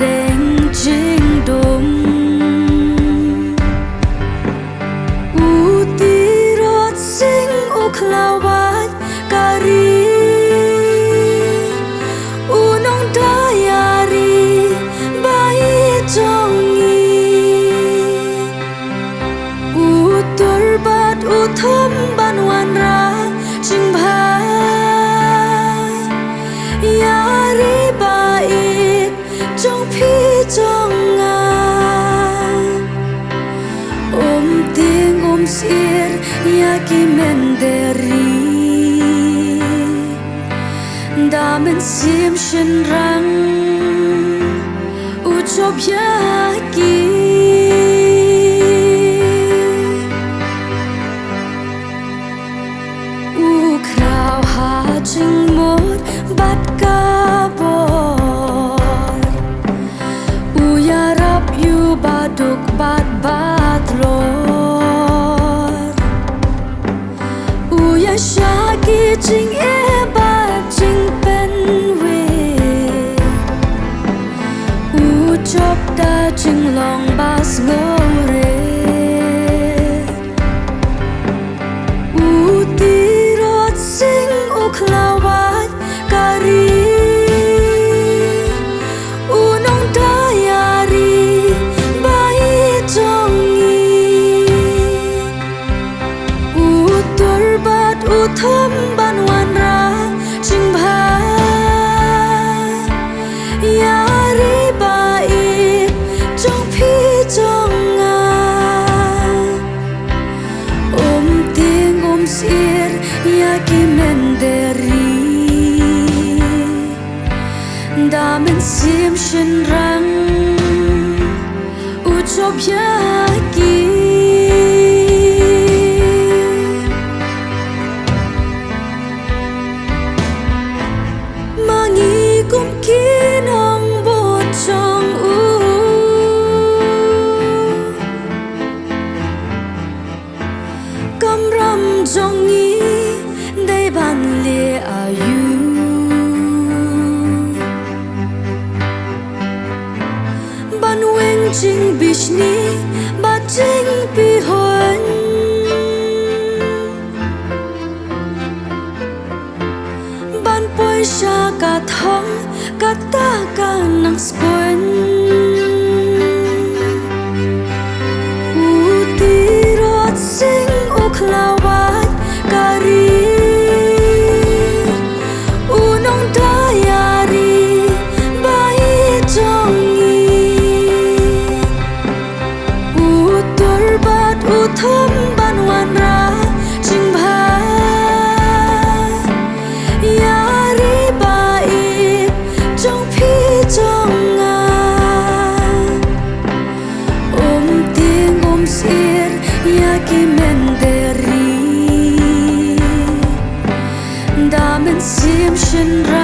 đèn chính đốm u tí rót sinh u khlau bát kari u nong dayari bai jongi u turbat u thom ban wan ra ching bha yari bai trong phi trong nga tiếng sir yaki menderi damen sim shin rang u chop yaki u krau ha ching mot bat ka bor u yarap yu baduk bat bat lor u ya shaki ching e bat ching pen we u chop da ching long bas ngore u ti rot sing u klawat kari u nong dayari bai jongi u turbat u thom ban wan ra ching bha yari bai trong phi trong nga tiếng sir yaki menderi damen sim shin rang u chop yaki mangi kum kinong bo chong u kam ram jongi dei ban le ayu ban weng ching bishni ba ching pi hon ban poi sha ka thong ka ta ka nang spoen u ti rot sing u klawat kari u nong dayari bai jongi u turbat u thom ban wan ra ching bha yari bai trong phi trong nga tiếng sir yaki menderi damen sim shin ra